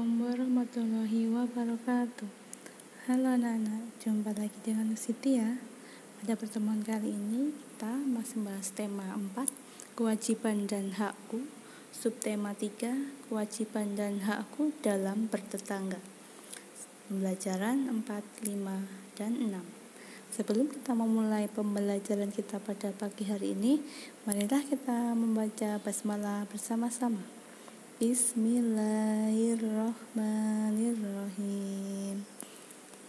Assalamualaikum warahmatullahi wabarakatuh. Halo anak-anak, jumpa lagi dengan Siti ya. Pada pertemuan kali ini kita masih membahas tema 4, kewajiban dan hakku. Subtema 3, kewajiban dan hakku dalam bertetangga. Pembelajaran 4, 5, dan 6. Sebelum kita memulai pembelajaran kita pada pagi hari ini, marilah kita membaca basmalah bersama-sama. Bismillahirrahmanirrahim.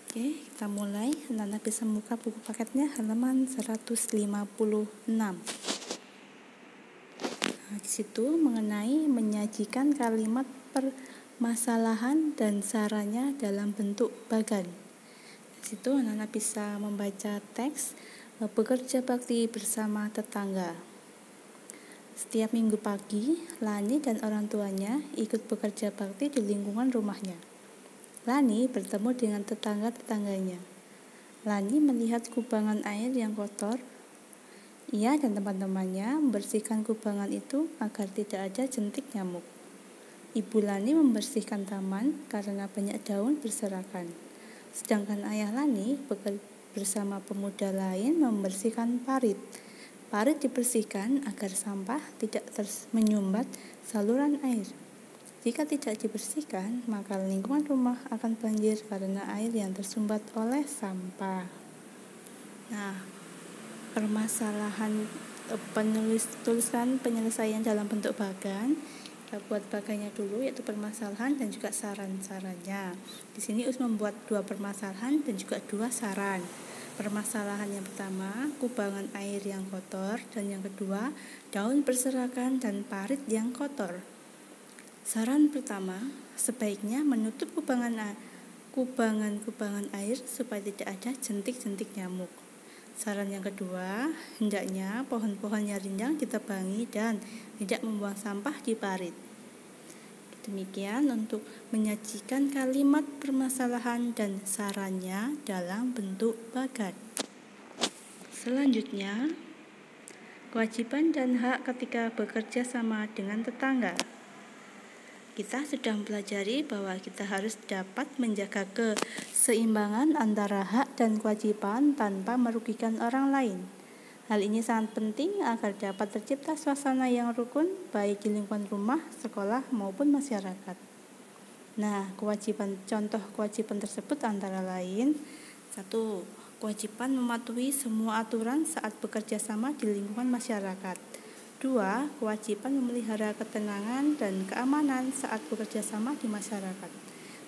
Oke, kita mulai. Anak-anak bisa membuka buku paketnya halaman 156. Di situ mengenai menyajikan kalimat permasalahan dan sarannya dalam bentuk bagan. Di situ anak-anak bisa membaca teks bekerja bakti bersama tetangga. Setiap minggu pagi, Lani dan orang tuanya ikut bekerja bakti di lingkungan rumahnya. Lani bertemu dengan tetangga-tetangganya. Lani melihat kubangan air yang kotor. Ia dan teman-temannya membersihkan kubangan itu agar tidak ada jentik nyamuk. Ibu Lani membersihkan taman karena banyak daun berserakan. Sedangkan ayah Lani bersama pemuda lain membersihkan parit. Parit dibersihkan agar sampah tidak menyumbat saluran air. Jika tidak dibersihkan, maka lingkungan rumah akan banjir karena air yang tersumbat oleh sampah. Nah, permasalahan tuliskan penyelesaian dalam bentuk bagan. Kita buat bagannya dulu, yaitu permasalahan dan juga saran-sarannya. Di sini Us membuat 2 permasalahan dan juga 2 saran. Permasalahan yang pertama, kubangan air yang kotor, dan yang kedua, daun berserakan dan parit yang kotor. Saran pertama, sebaiknya menutup kubangan air supaya tidak ada jentik-jentik nyamuk. Saran yang kedua, hendaknya pohon-pohon yang rindang ditebangi dan tidak membuang sampah di parit. Demikian untuk menyajikan kalimat permasalahan dan sarannya dalam bentuk bagan. Selanjutnya, kewajiban dan hak ketika bekerja sama dengan tetangga. Kita sudah mempelajari bahwa kita harus dapat menjaga keseimbangan antara hak dan kewajiban tanpa merugikan orang lain. Hal ini sangat penting agar dapat tercipta suasana yang rukun baik di lingkungan rumah, sekolah maupun masyarakat. Nah, contoh kewajiban tersebut antara lain: 1. Kewajiban mematuhi semua aturan saat bekerja sama di lingkungan masyarakat. 2. Kewajiban memelihara ketenangan dan keamanan saat bekerja sama di masyarakat.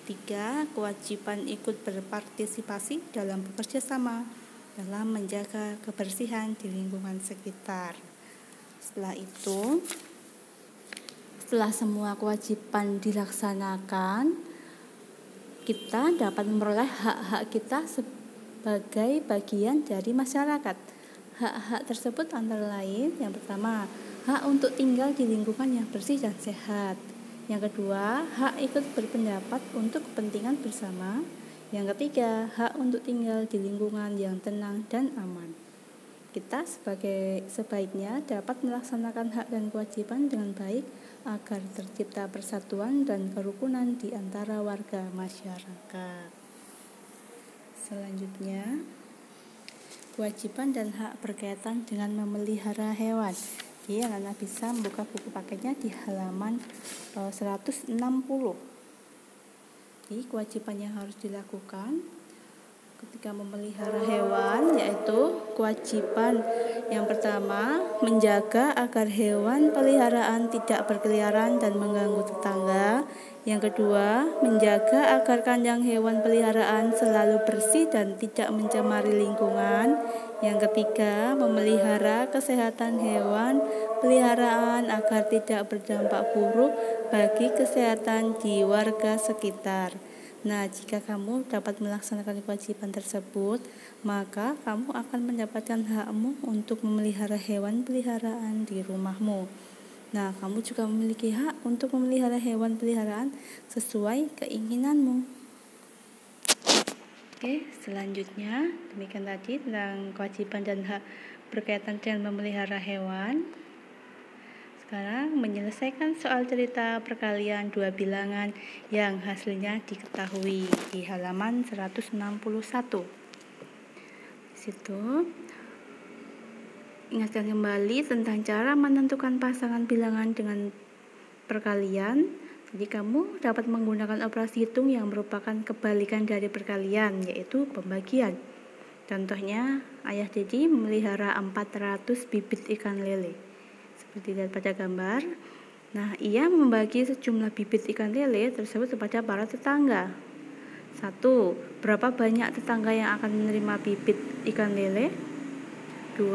3. Kewajiban ikut berpartisipasi dalam bekerja sama dalam menjaga kebersihan di lingkungan sekitar. Setelah semua kewajiban dilaksanakan, kita dapat memperoleh hak-hak kita sebagai bagian dari masyarakat. Hak-hak tersebut antara lain: yang pertama, hak untuk tinggal di lingkungan yang bersih dan sehat. Yang kedua, hak ikut berpendapat untuk kepentingan bersama. Yang ketiga, hak untuk tinggal di lingkungan yang tenang dan aman. Kita sebaiknya dapat melaksanakan hak dan kewajiban dengan baik agar tercipta persatuan dan kerukunan di antara warga masyarakat. Selanjutnya, kewajiban dan hak berkaitan dengan memelihara hewan. Jadi anak-anak bisa membuka buku paketnya di halaman 160. Jadi kewajiban yang harus dilakukan ketika memelihara hewan, yaitu kewajiban yang pertama, menjaga agar hewan peliharaan tidak berkeliaran dan mengganggu tetangga. Yang kedua, menjaga agar kandang hewan peliharaan selalu bersih dan tidak mencemari lingkungan. Yang ketiga, memelihara kesehatan hewan peliharaan agar tidak berdampak buruk bagi kesehatan di warga sekitar. Nah, jika kamu dapat melaksanakan kewajiban tersebut, maka kamu akan mendapatkan hakmu untuk memelihara hewan peliharaan di rumahmu. Nah, kamu juga memiliki hak untuk memelihara hewan peliharaan sesuai keinginanmu. Oke, selanjutnya demikian tadi tentang kewajiban dan hak berkaitan dengan memelihara hewan. Sekarang menyelesaikan soal cerita perkalian dua bilangan yang hasilnya diketahui di halaman 161. Di situ ingatkan kembali tentang cara menentukan pasangan bilangan dengan perkalian. Jadi kamu dapat menggunakan operasi hitung yang merupakan kebalikan dari perkalian, yaitu pembagian. Contohnya, Ayah Dedi memelihara 400 bibit ikan lele. Seperti lihat pada gambar. Nah, ia membagi sejumlah bibit ikan lele tersebut kepada para tetangga. 1. Berapa banyak tetangga yang akan menerima bibit ikan lele? 2.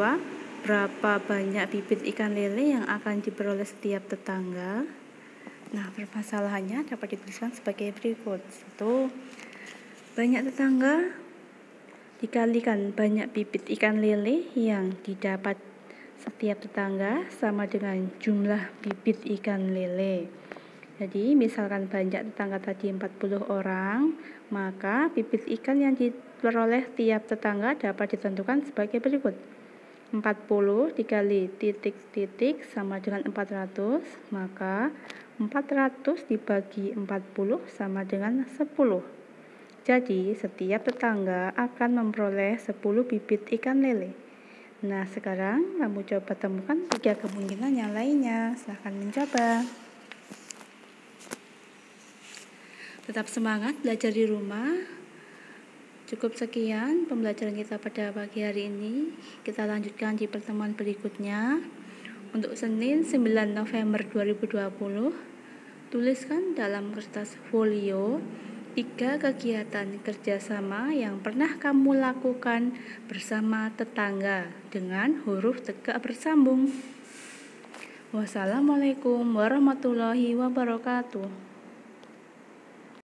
Berapa banyak bibit ikan lele yang akan diperoleh setiap tetangga? Nah, permasalahannya dapat dituliskan sebagai berikut. 1. Banyak tetangga dikalikan banyak bibit ikan lele yang didapat setiap tetangga sama dengan jumlah bibit ikan lele. Jadi misalkan banyak tetangga tadi 40 orang, maka bibit ikan yang diperoleh tiap tetangga dapat ditentukan sebagai berikut. 40 dikali titik-titik sama dengan 400, maka 400 dibagi 40 sama dengan 10. Jadi setiap tetangga akan memperoleh 10 bibit ikan lele. Nah, sekarang kamu coba temukan 3 kemungkinan yang lainnya. Silahkan mencoba. Tetap semangat belajar di rumah. Cukup sekian pembelajaran kita pada pagi hari ini. Kita lanjutkan di pertemuan berikutnya. Untuk Senin 9 November 2020, tuliskan dalam kertas folio 3 kegiatan kerjasama yang pernah kamu lakukan bersama tetangga dengan huruf tegak bersambung. Wassalamualaikum warahmatullahi wabarakatuh.